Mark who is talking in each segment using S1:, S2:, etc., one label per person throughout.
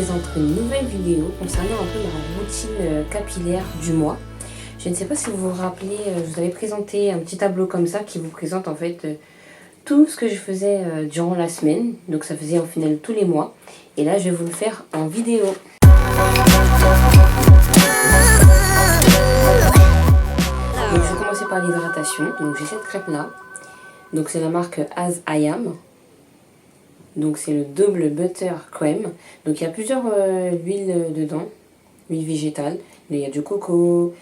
S1: présenterai une nouvelle vidéo concernant un peu ma routine capillaire du mois. Je ne sais pas si vous vous rappelez, je vous avais présenté un petit tableau comme ça qui vous présente en fait tout ce que je faisais durant la semaine. Donc ça faisait au final tous les mois. Et là je vais vous le faire en vidéo. Donc je vais commencer par l'hydratation. Donc j'ai cette crème là. Donc c'est la marque As I Am. Donc c'est le double butter crème. Donc il y a plusieurs huiles dedans, huile végétale. Il y a du coco,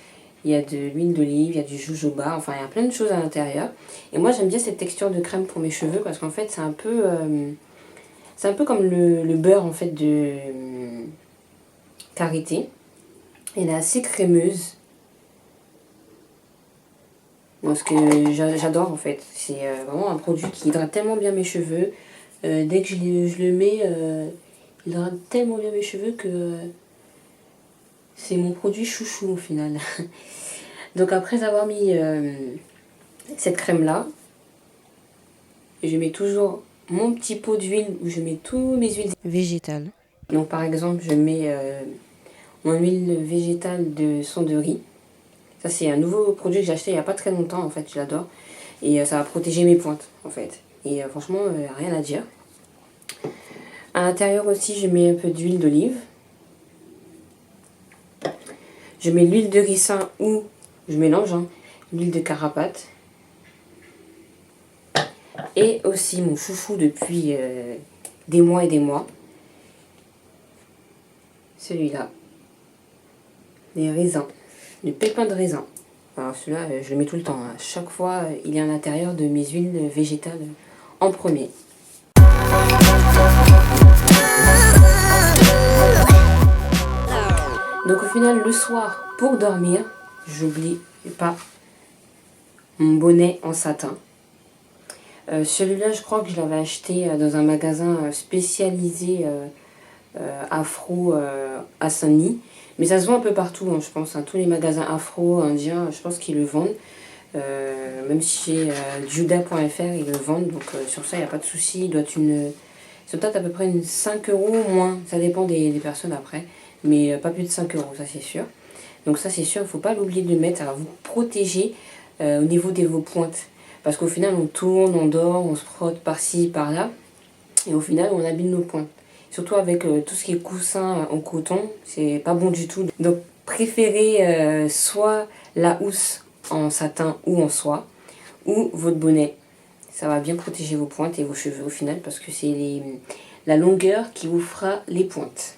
S1: il y a de l'huile d'olive, il y a du jojoba, enfin il y a plein de choses à l'intérieur. Et moi j'aime bien cette texture de crème pour mes cheveux parce qu'en fait c'est un peu comme le beurre en fait de karité. Elle est assez crémeuse. Moi ce que j'adore en fait, c'est vraiment un produit qui hydrate tellement bien mes cheveux. Dès que je le mets, il hydrate tellement bien mes cheveux que c'est mon produit chouchou au final. Donc après avoir mis cette crème là, je mets toujours mon petit pot d'huile où je mets tous mes huiles végétales. Donc par exemple je mets mon huile végétale de son de riz. Ça c'est un nouveau produit que j'ai acheté il n'y a pas très longtemps en fait, je l'adore. Et ça va protéger mes pointes en fait. Et franchement rien à dire. À l'intérieur aussi je mets un peu d'huile d'olive. Je mets l'huile de ricin ou je mélange l'huile de carapate. Et aussi mon chouchou depuis des mois et des mois. Celui-là. Les raisins. Les pépins de raisin. Alors celui-là je le mets tout le temps. À chaque fois il est à l'intérieur de mes huiles végétales en premier. Donc au final le soir pour dormir, j'oublie pas mon bonnet en satin. Celui-là je crois que je l'avais acheté dans un magasin spécialisé afro à Saint-Denis. Mais ça se vend un peu partout, je pense. Tous les magasins afro, indiens, je pense qu'ils le vendent. Même chez juda.fr ils le vendent. Donc sur ça il n'y a pas de souci. Il doit être c'est peut-être à peu près 5 € ou moins. Ça dépend des personnes après. Mais pas plus de 5 €, ça c'est sûr. Donc ça c'est sûr, il ne faut pas l'oublier de le mettre. Ça va vous protéger au niveau de vos pointes. Parce qu'au final on tourne, on dort, on se frotte par-ci, par-là. Et au final on abîme nos pointes. Surtout avec tout ce qui est coussin en coton, c'est pas bon du tout. Donc préférez soit la housse en satin ou en soie, ou votre bonnet. Ça va bien protéger vos pointes et vos cheveux au final, parce que c'est la longueur qui vous fera les pointes.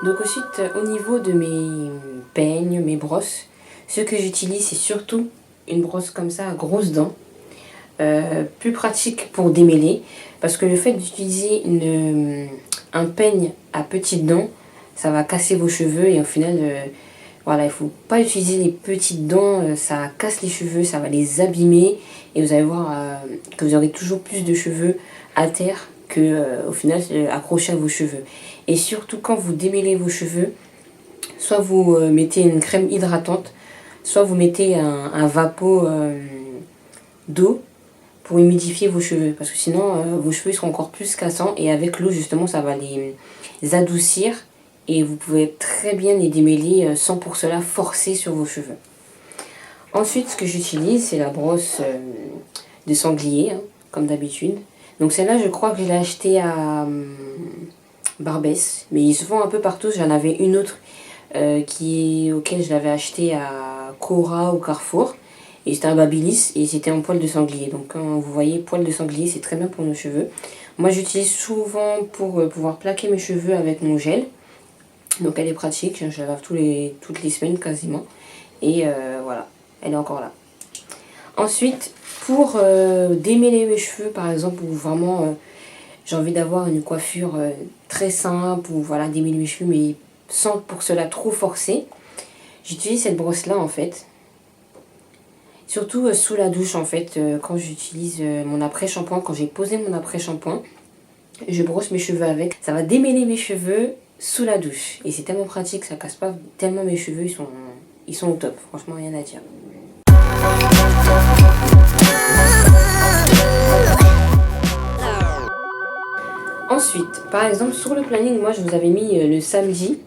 S1: Donc ensuite, au niveau de mes peignes, mes brosses, ce que j'utilise c'est surtout une brosse comme ça à grosses dents, plus pratique pour démêler, parce que le fait d'utiliser un peigne à petites dents, ça va casser vos cheveux et au final, voilà, il ne faut pas utiliser les petites dents, ça casse les cheveux, ça va les abîmer et vous allez voir que vous aurez toujours plus de cheveux à terre que au final accrochés à vos cheveux. Et surtout quand vous démêlez vos cheveux, soit vous mettez une crème hydratante, soit vous mettez un vapeau d'eau pour humidifier vos cheveux. Parce que sinon, vos cheveux seront encore plus cassants. Et avec l'eau, justement, ça va les adoucir. Et vous pouvez très bien les démêler sans pour cela forcer sur vos cheveux. Ensuite, ce que j'utilise, c'est la brosse de sanglier, comme d'habitude. Donc celle-là, je crois que je l'ai achetée à Barbès. Mais ils se font un peu partout. J'en avais une autre auquel je l'avais acheté à Cora ou Carrefour. Et c'était un babyliss et c'était en poil de sanglier. Donc quand vous voyez poil de sanglier, c'est très bien pour nos cheveux. Moi j'utilise souvent pour pouvoir plaquer mes cheveux avec mon gel. Donc elle est pratique, je la lave toutes les semaines quasiment. Et voilà, elle est encore là. Ensuite, pour démêler mes cheveux par exemple, ou vraiment j'ai envie d'avoir une coiffure très simple, ou voilà, démêler mes cheveux mais sans pour cela trop forcer, j'utilise cette brosse là en fait. Surtout sous la douche en fait, quand j'utilise mon après-shampoing, quand j'ai posé mon après-shampoing, je brosse mes cheveux avec. Ça va démêler mes cheveux sous la douche. Et c'est tellement pratique, ça casse pas tellement mes cheveux, ils sont au top. Franchement rien à dire. Ensuite, par exemple, sur le planning, moi je vous avais mis le samedi.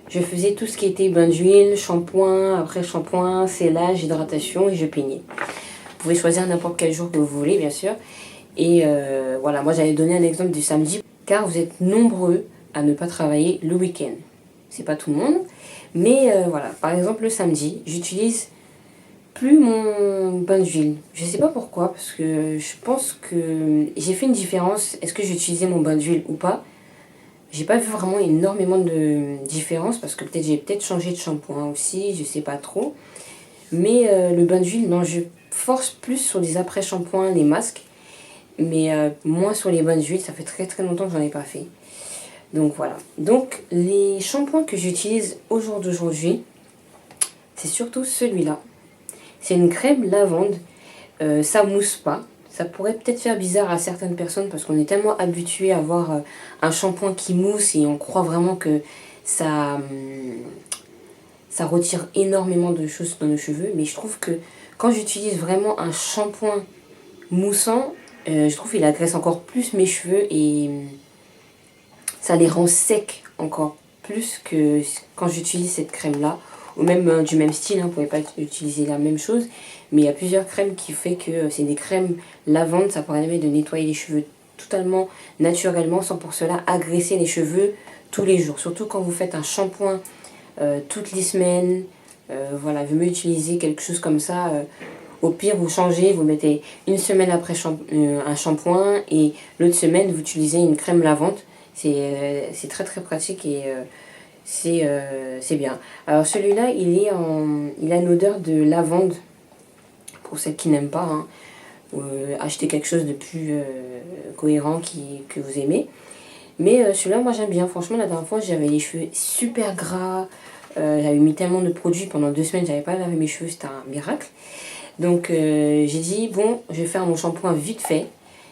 S1: Je faisais tout ce qui était bain d'huile, shampoing, après shampoing, sellage, hydratation et je peignais. Vous pouvez choisir n'importe quel jour que vous voulez, bien sûr. Et voilà, moi j'avais donné un exemple du samedi, car vous êtes nombreux à ne pas travailler le week-end. C'est pas tout le monde, mais voilà, par exemple le samedi, j'utilise plus mon bain d'huile. Je sais pas pourquoi, parce que je pense que j'ai fait une différence. Est-ce que j'utilisais mon bain d'huile ou pas? J'ai pas vu vraiment énormément de différence, parce que peut-être j'ai changé de shampoing aussi, je sais pas trop. Mais le bain d'huile, non, je force plus sur les après-shampoings, les masques, mais moins sur les bains d'huile. Ça fait très très longtemps que j'en ai pas fait. Donc voilà. Donc les shampoings que j'utilise au jour d'aujourd'hui, c'est surtout celui-là. C'est une crème lavande. Ça mousse pas. Ça pourrait peut-être faire bizarre à certaines personnes parce qu'on est tellement habitué à avoir un shampoing qui mousse et on croit vraiment que ça, ça retire énormément de choses dans nos cheveux. Mais je trouve que quand j'utilise vraiment un shampoing moussant, je trouve qu'il agresse encore plus mes cheveux et ça les rend secs encore plus que quand j'utilise cette crème-là. Ou même du même style, hein, vous ne pouvez pas utiliser la même chose. Mais il y a plusieurs crèmes qui fait que c'est des crèmes lavande. Ça permet de nettoyer les cheveux totalement naturellement sans pour cela agresser les cheveux tous les jours. Surtout quand vous faites un shampoing toutes les semaines. Voilà, vous mieux utiliser quelque chose comme ça. Au pire, vous changez, vous mettez une semaine après un shampoing et l'autre semaine, vous utilisez une crème lavande. C'est très très pratique et c'est bien. Alors celui-là, il a une odeur de lavande. Pour celles qui n'aiment pas, hein. Acheter quelque chose de plus cohérent que vous aimez. Mais celui-là, moi j'aime bien. Franchement, la dernière fois, j'avais les cheveux super gras. J'avais mis tellement de produits pendant 2 semaines, j'avais pas lavé mes cheveux, c'était un miracle. Donc j'ai dit, bon, je vais faire mon shampoing vite fait.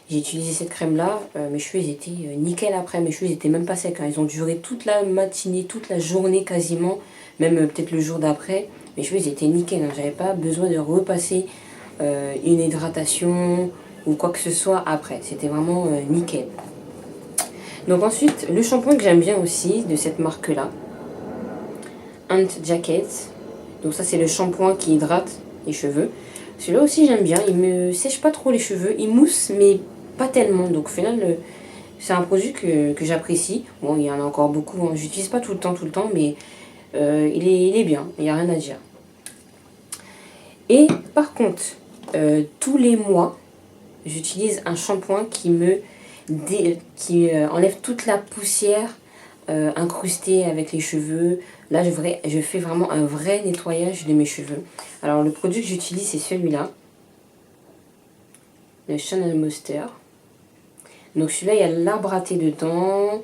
S1: J'ai utilisé cette crème-là. Mes cheveux, ils étaient nickel après. Mes cheveux, ils étaient même pas secs, hein. Ils ont duré toute la matinée, toute la journée quasiment. Même peut-être le jour d'après. Mes cheveux, ils étaient nickel, hein. J'avais pas besoin de repasser une hydratation ou quoi que ce soit après. C'était vraiment nickel. Donc ensuite, le shampoing que j'aime bien aussi de cette marque-là, Ant Jacket. Donc ça, c'est le shampoing qui hydrate les cheveux. Celui-là aussi, j'aime bien. Il me sèche pas trop les cheveux. Il mousse, mais pas tellement. Donc au final, c'est un produit que j'apprécie. Bon, il y en a encore beaucoup, hein. J'utilise pas tout le temps, mais il est bien. Il n'y a rien à dire. Et par contre, tous les mois, j'utilise un shampoing qui enlève toute la poussière incrustée avec les cheveux. Là, je fais vraiment un vrai nettoyage de mes cheveux. Alors, le produit que j'utilise, c'est celui-là. Le Chanel Monster. Donc, celui-là, il y a l'arbre à thé dedans.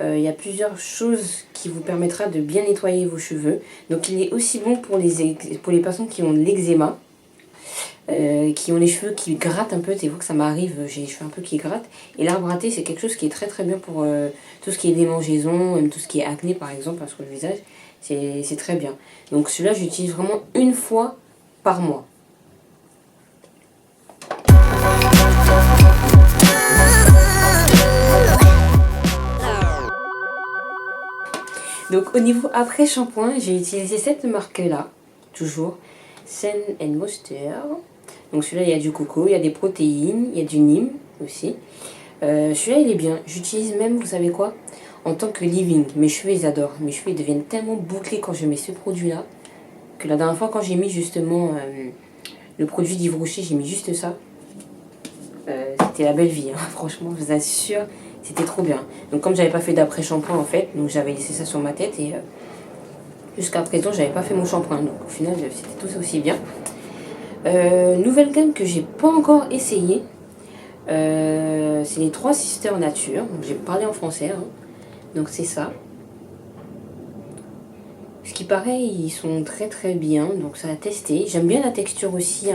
S1: Il y a plusieurs choses qui vous permettra de bien nettoyer vos cheveux. Donc, il est aussi bon pour les personnes qui ont de l'eczéma. Qui ont les cheveux qui grattent un peu. Tu vois que ça m'arrive, j'ai les cheveux un peu qui grattent. Et l'arbre à thé, c'est quelque chose qui est très très bien pour tout ce qui est démangeaison, même tout ce qui est acné par exemple, sur le visage. C'est très bien. Donc celui-là, j'utilise vraiment une fois par mois. Donc au niveau après shampoing, j'ai utilisé cette marque-là, toujours, Sun & Moisture. Donc celui-là, il y a du coco, il y a des protéines, il y a du Nîmes aussi. Celui-là, il est bien. J'utilise même, vous savez quoi, en tant que leave-in. Mes cheveux, ils adorent. Mes cheveux, ils deviennent tellement bouclés quand je mets ce produit-là, que la dernière fois, quand j'ai mis justement le produit d'Yves Rocher, j'ai mis juste ça. C'était la belle vie, hein. Franchement, je vous assure, c'était trop bien. Donc comme j'avais pas fait d'après-shampoing en fait, donc j'avais laissé ça sur ma tête et jusqu'à présent, j'avais pas fait mon shampoing. Donc au final, c'était tout aussi bien. Nouvelle gamme que j'ai pas encore essayé, c'est les 3 Sisters Nature. Donc j'ai parlé en français, hein. Donc c'est ça. Ce qui paraît, ils sont très très bien, donc ça a testé. J'aime bien la texture aussi,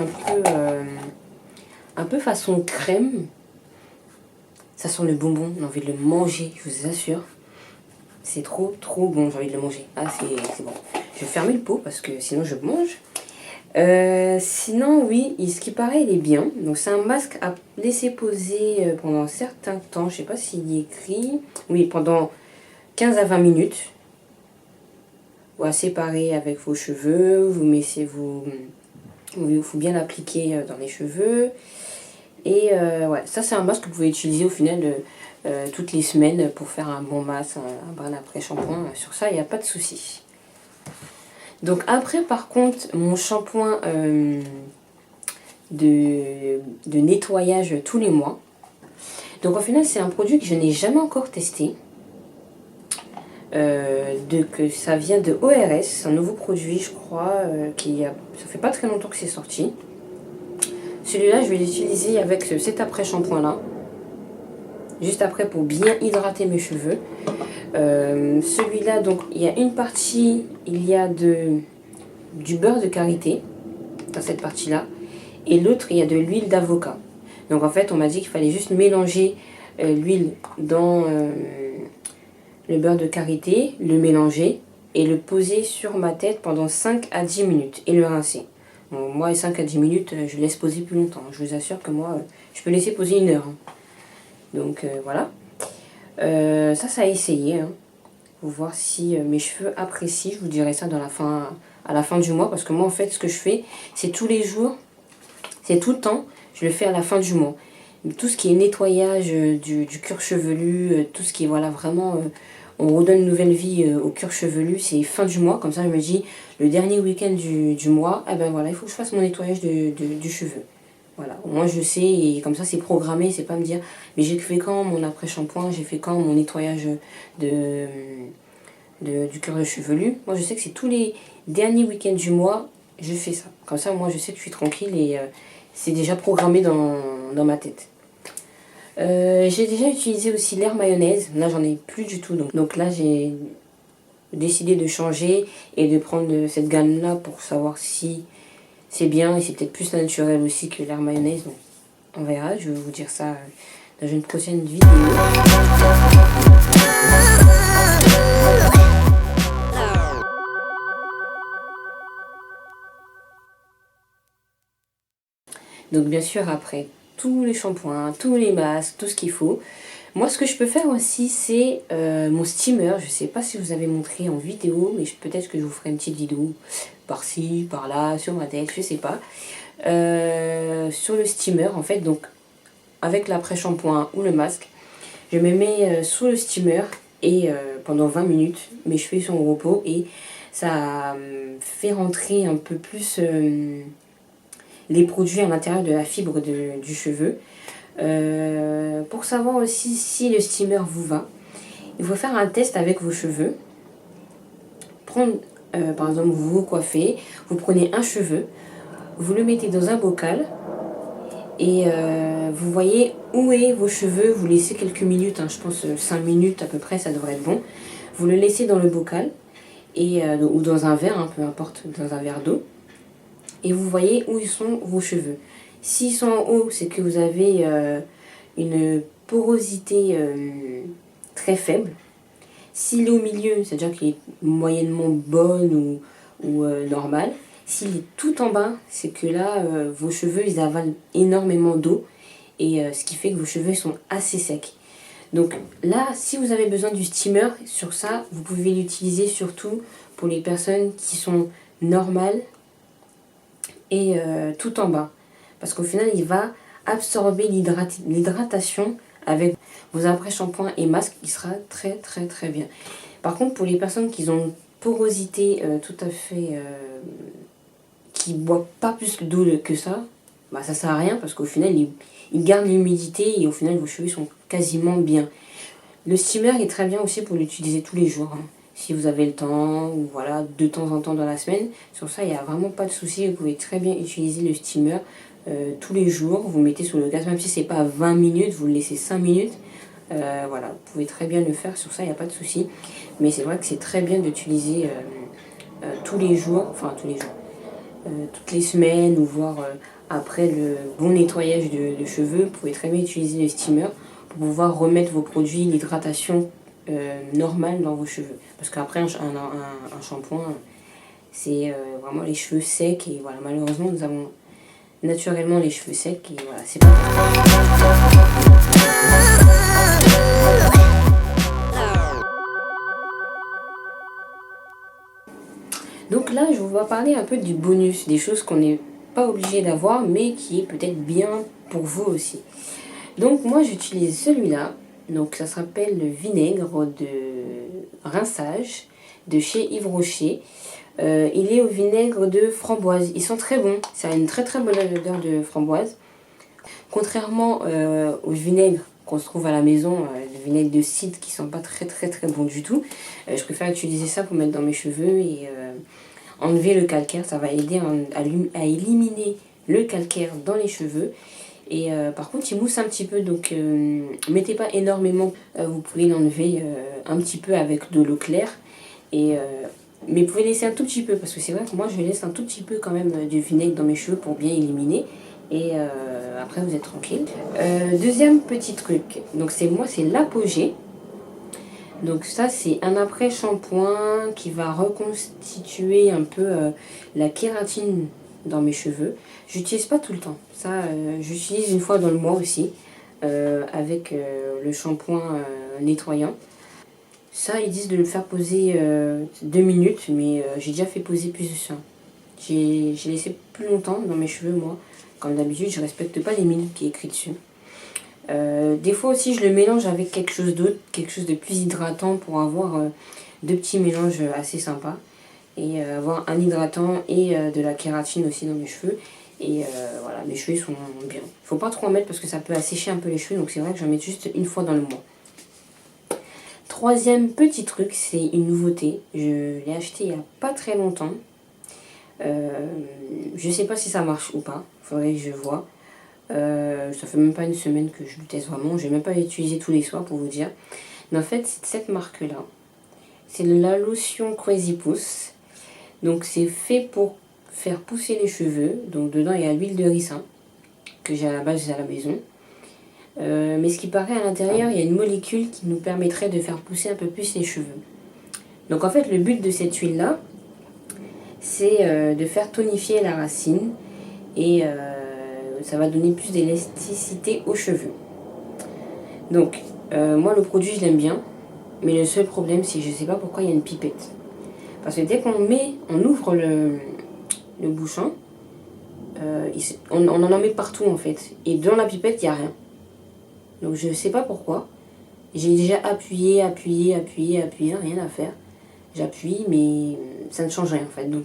S1: un peu façon crème. Ça sent le bonbon, j'ai envie de le manger, je vous assure. C'est trop trop bon, j'ai envie de le manger. Ah, c'est bon. Je vais fermer le pot parce que sinon je mange. Sinon, oui, ce qui paraît, il est bien. Donc, c'est un masque à laisser poser pendant un certain temps. Je sais pas s'il y est écrit. Oui, pendant 15 à 20 minutes. Ou à séparer avec vos cheveux. Il faut bien l'appliquer dans les cheveux. Et ouais, ça, c'est un masque que vous pouvez utiliser au final toutes les semaines pour faire un bon masque, un bain après shampoing. Sur ça, il n'y a pas de souci. Donc après, par contre, mon shampoing de nettoyage tous les mois. Donc au final, c'est un produit que je n'ai jamais encore testé. Que ça vient de ORS, c'est un nouveau produit, je crois, ça fait pas très longtemps que c'est sorti. Celui-là, je vais l'utiliser avec cet après-shampoing là. Juste après pour bien hydrater mes cheveux. Celui-là, donc, il y a une partie, il y a du beurre de karité dans cette partie-là. Et l'autre, il y a de l'huile d'avocat. Donc en fait, on m'a dit qu'il fallait juste mélanger l'huile dans le beurre de karité, le mélanger et le poser sur ma tête pendant 5 à 10 minutes et le rincer. Bon, moi, 5 à 10 minutes, je laisse poser plus longtemps. Je vous assure que moi, je peux laisser poser 1 heure. Donc voilà. Ça a essayé. Pour voir si mes cheveux apprécient. Je vous dirai ça à la fin du mois. Parce que moi, en fait, ce que je fais, c'est tous les jours. C'est tout le temps. Je le fais à la fin du mois. Tout ce qui est nettoyage du cuir chevelu, tout ce qui est voilà, vraiment... on redonne une nouvelle vie au cuir chevelu, c'est fin du mois. Comme ça, je me dis, le dernier week-end du mois, eh ben voilà, il faut que je fasse mon nettoyage du cheveu. Voilà, au moins je sais, et comme ça c'est programmé, c'est pas me dire, mais j'ai fait quand mon après-shampoing, j'ai fait quand mon nettoyage du cuir chevelu. Moi je sais que c'est tous les derniers week-ends du mois, je fais ça. Comme ça, moi je sais que je suis tranquille et c'est déjà programmé dans ma tête. J'ai déjà utilisé aussi l'air mayonnaise, là j'en ai plus du tout. Donc là j'ai décidé de changer et de prendre cette gamme là pour savoir si c'est bien et c'est peut-être plus naturel aussi que l'air mayonnaise. Donc on verra, je vais vous dire ça dans une prochaine vidéo. Donc bien sûr après tous les shampoings, tous les masques, tout ce qu'il faut. Moi ce que je peux faire aussi c'est mon steamer. Je sais pas si vous avez montré en vidéo, mais peut-être que je vous ferai une petite vidéo par-ci, par-là, sur ma tête, je sais pas. Sur le steamer en fait, donc avec l'après-shampoing ou le masque, je me mets sous le steamer et pendant 20 minutes mes cheveux sont au repos et ça fait rentrer un peu plus les produits à l'intérieur de la fibre du cheveu. Pour savoir aussi si le steamer vous va, il faut faire un test avec vos cheveux. Prendre par exemple, vous vous coiffez, vous prenez un cheveu, vous le mettez dans un bocal et vous voyez où est vos cheveux, vous laissez quelques minutes, je pense 5 minutes à peu près, ça devrait être bon. Vous le laissez dans le bocal et, ou dans un verre, peu importe, dans un verre d'eau. Et vous voyez où sont vos cheveux. S'ils sont en haut, c'est que vous avez une porosité très faible. S'il est au milieu, c'est-à-dire qu'il est moyennement bonne ou normal. S'il est tout en bas, c'est que là, vos cheveux, ils avalent énormément d'eau. Et ce qui fait que vos cheveux sont assez secs. Donc là, si vous avez besoin du steamer, sur ça, vous pouvez l'utiliser surtout pour les personnes qui sont normales et tout en bas. Parce qu'au final, il va absorber l'hydratation avec vos après-shampoings et masques, qui sera très très très bien. Par contre, pour les personnes qui ont une porosité tout à fait... qui ne boivent pas plus d'eau que ça, bah ça sert à rien parce qu'au final, il garde l'humidité et au final, vos cheveux sont quasiment bien. Le steamer est très bien aussi pour l'utiliser tous les jours. Si vous avez le temps, ou voilà, de temps en temps dans la semaine. Sur ça, il n'y a vraiment pas de souci. Vous pouvez très bien utiliser le steamer tous les jours. Vous mettez sous le gaz, même si c'est pas 20 minutes, vous le laissez 5 minutes. Voilà, vous pouvez très bien le faire. Sur ça, il n'y a pas de souci. Mais c'est vrai que c'est très bien d'utiliser tous les jours, toutes les semaines, ou voire après le bon nettoyage de cheveux. Vous pouvez très bien utiliser le steamer pour pouvoir remettre vos produits, l'hydratation normale dans vos cheveux. Parce qu'après un shampoing, C'est vraiment les cheveux secs et voilà, malheureusement nous avons naturellement les cheveux secs et voilà, c'est pas... Donc là, je vais parler un peu du bonus, des choses qu'on n'est pas obligé d'avoir, mais qui est peut-être bien pour vous aussi. Donc moi, j'utilise celui-là. Donc ça s'appelle le vinaigre de rinçage de chez Yves Rocher. Il est au vinaigre de framboise. Ils sont très bons. Ça a une très très bonne odeur de framboise. Contrairement au vinaigre qu'on se trouve à la maison, le vinaigre de cidre qui sont pas très très très bons du tout. Je préfère utiliser ça pour mettre dans mes cheveux et enlever le calcaire. Ça va aider à éliminer le calcaire dans les cheveux. Et par contre, il mousse un petit peu, donc mettez pas énormément. Vous pouvez l'enlever un petit peu avec de l'eau claire. Mais vous pouvez laisser un tout petit peu, parce que c'est vrai que moi je laisse un tout petit peu quand même du vinaigre dans mes cheveux pour bien éliminer. Et après vous êtes tranquille. Deuxième petit truc, donc c'est l'apogée. Donc ça c'est un après shampoing qui va reconstituer un peu la kératine dans mes cheveux. J'utilise pas tout le temps. Ça j'utilise une fois dans le mois aussi avec le shampoing nettoyant. Ça, ils disent de le faire poser 2 minutes, mais j'ai déjà fait poser plus de ça. J'ai laissé plus longtemps dans mes cheveux, moi. Comme d'habitude, je respecte pas les minutes qui est écrit dessus. Des fois aussi, je le mélange avec quelque chose d'autre, quelque chose de plus hydratant pour avoir deux petits mélanges assez sympas. Et avoir un hydratant et de la kératine aussi dans mes cheveux. Et voilà, mes cheveux sont bien. Faut pas trop en mettre parce que ça peut assécher un peu les cheveux, donc c'est vrai que j'en mets juste une fois dans le mois. Troisième petit truc, c'est une nouveauté. Je l'ai acheté il n'y a pas très longtemps. Je sais pas si ça marche ou pas. Faudrait que je vois. Ça fait même pas une semaine que je le teste vraiment. Je vais même pas l'utiliser tous les soirs pour vous dire. Mais en fait, c'est cette marque-là. C'est la lotion Crazy Pousse. Donc c'est fait pour faire pousser les cheveux. Donc dedans, il y a l'huile de ricin que j'ai à la base à la maison. Mais ce qui paraît à l'intérieur, il y a une molécule qui nous permettrait de faire pousser un peu plus les cheveux. Donc en fait, le but de cette huile-là, c'est de faire tonifier la racine et ça va donner plus d'élasticité aux cheveux. Donc moi, le produit, je l'aime bien, mais le seul problème, c'est que je ne sais pas pourquoi il y a une pipette. Parce que dès on ouvre le bouchon, on en met partout en fait. Et dans la pipette, il n'y a rien. Donc je sais pas pourquoi. J'ai déjà appuyé, rien à faire. J'appuie, mais ça ne change rien en fait. Donc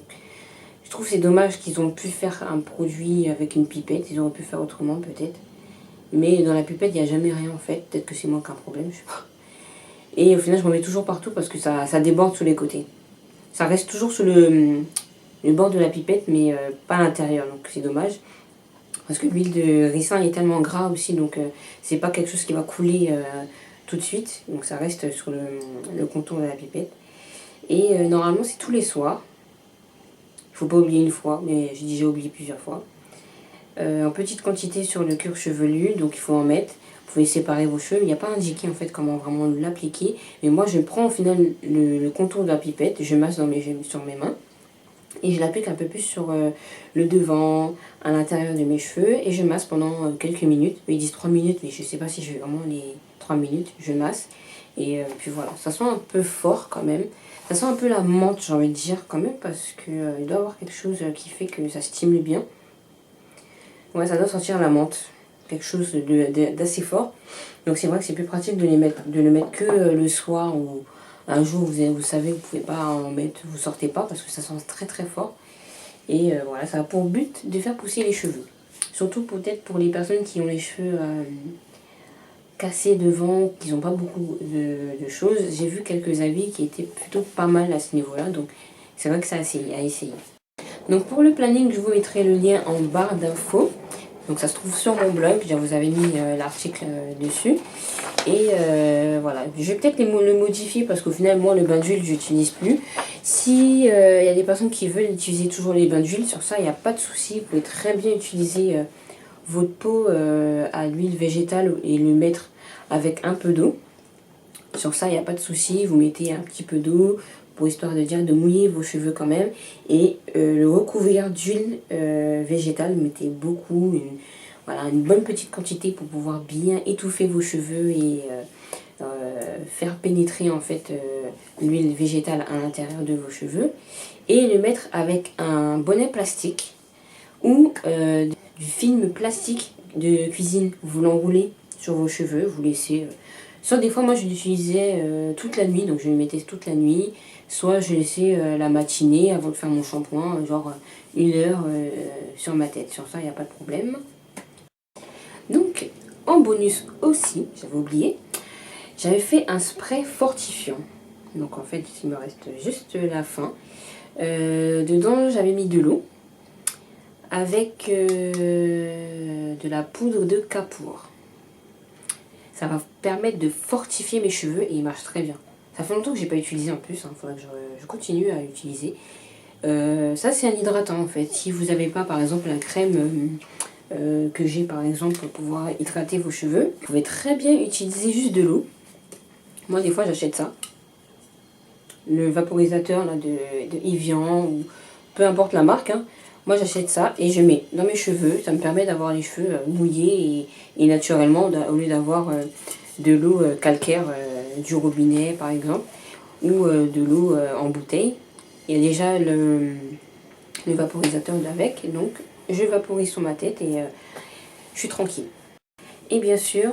S1: je trouve que c'est dommage qu'ils ont pu faire un produit avec une pipette. Ils auraient pu faire autrement peut-être. Mais dans la pipette, il n'y a jamais rien en fait. Peut-être que c'est moi qui ai un problème, je sais pas. Et au final, je m'en mets toujours partout parce que ça déborde sur les côtés. Ça reste toujours sur le bord de la pipette, mais pas à l'intérieur. Donc c'est dommage. Parce que l'huile de ricin est tellement gras aussi, donc c'est pas quelque chose qui va couler tout de suite. Donc ça reste sur le contour de la pipette. Et normalement c'est tous les soirs. Il faut pas oublier une fois, mais j'ai déjà oublié plusieurs fois. En petite quantité sur le cuir chevelu, donc il faut en mettre. Vous pouvez séparer vos cheveux. Il n'y a pas indiqué en fait comment vraiment l'appliquer. Mais moi je prends au final le contour de la pipette, je masse sur mes mains. Et je l'applique un peu plus sur le devant, à l'intérieur de mes cheveux. Et je masse pendant quelques minutes. Ils disent 3 minutes, mais je ne sais pas si je vais vraiment les 3 minutes. Je masse. Et puis voilà, ça sent un peu fort quand même. Ça sent un peu la menthe, j'ai envie de dire quand même. Parce qu'il doit y avoir quelque chose qui fait que ça stimule bien. Ouais, ça doit sentir la menthe. Quelque chose d'assez fort. Donc c'est vrai que c'est plus pratique de le mettre que le soir ou... Un jour, vous savez, vous ne pouvez pas en mettre, vous sortez pas parce que ça sent très très fort. Et voilà, ça a pour but de faire pousser les cheveux. Surtout peut-être pour les personnes qui ont les cheveux cassés devant, qui n'ont pas beaucoup de choses. J'ai vu quelques avis qui étaient plutôt pas mal à ce niveau-là. Donc c'est vrai que ça à essayer. Donc pour le planning, je vous mettrai le lien en barre d'infos. Donc ça se trouve sur mon blog, je vous avais mis l'article dessus. Et voilà, je vais peut-être le modifier parce qu'au final, moi, le bain d'huile, je n'utilise plus. Si y a des personnes qui veulent utiliser toujours les bains d'huile, sur ça, il n'y a pas de souci. Vous pouvez très bien utiliser votre pot à l'huile végétale et le mettre avec un peu d'eau. Sur ça, il n'y a pas de souci. Vous mettez un petit peu d'eau pour histoire de dire de mouiller vos cheveux quand même. Et le recouvrir d'huile végétale. Mettez beaucoup, voilà, une bonne petite quantité pour pouvoir bien étouffer vos cheveux et faire pénétrer en fait l'huile végétale à l'intérieur de vos cheveux. Et le mettre avec un bonnet plastique ou du film plastique de cuisine. Vous l'enroulez sur vos cheveux, vous laissez... soit des fois, moi je l'utilisais toute la nuit, donc je le mettais toute la nuit. Soit je laissais la matinée avant de faire mon shampoing, genre 1 heure sur ma tête. Sur ça, il n'y a pas de problème. Donc, en bonus aussi, j'avais oublié, j'avais fait un spray fortifiant. Donc en fait, il me reste juste la fin. Dedans, j'avais mis de l'eau avec de la poudre de Kapoor. Ça va permettre de fortifier mes cheveux et il marche très bien. Ça fait longtemps que j'ai pas utilisé en plus, il faudrait que je continue à l'utiliser. Ça c'est un hydratant en fait. Si vous n'avez pas par exemple la crème que j'ai par exemple pour pouvoir hydrater vos cheveux, vous pouvez très bien utiliser juste de l'eau. Moi des fois j'achète ça. Le vaporisateur là, de Evian ou peu importe la marque. Hein. Moi j'achète ça et je mets dans mes cheveux. Ça me permet d'avoir les cheveux mouillés et naturellement au lieu d'avoir de l'eau calcaire du robinet par exemple ou de l'eau en bouteille. Il y a déjà le vaporisateur avec, donc je vaporise sur ma tête et je suis tranquille. Et bien sûr,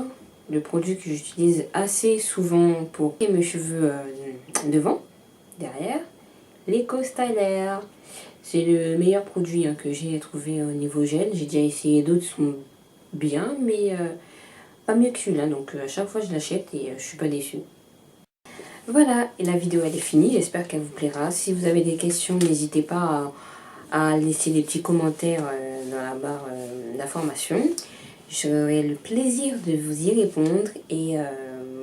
S1: le produit que j'utilise assez souvent pour mes cheveux devant, derrière, l'Eco Styler. C'est le meilleur produit que j'ai trouvé au niveau gel. J'ai déjà essayé d'autres qui sont bien, mais pas mieux que celui-là. Donc à chaque fois je l'achète et je suis pas déçue. Voilà, et la vidéo elle est finie. J'espère qu'elle vous plaira. Si vous avez des questions, n'hésitez pas à laisser des petits commentaires dans la barre d'informations. J'aurai le plaisir de vous y répondre. Et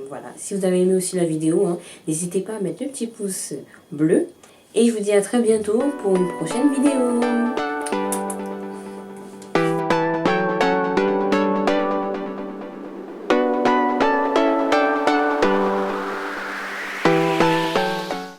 S1: voilà, si vous avez aimé aussi la vidéo, hein, n'hésitez pas à mettre le petit pouce bleu. Et je vous dis à très bientôt pour une prochaine vidéo.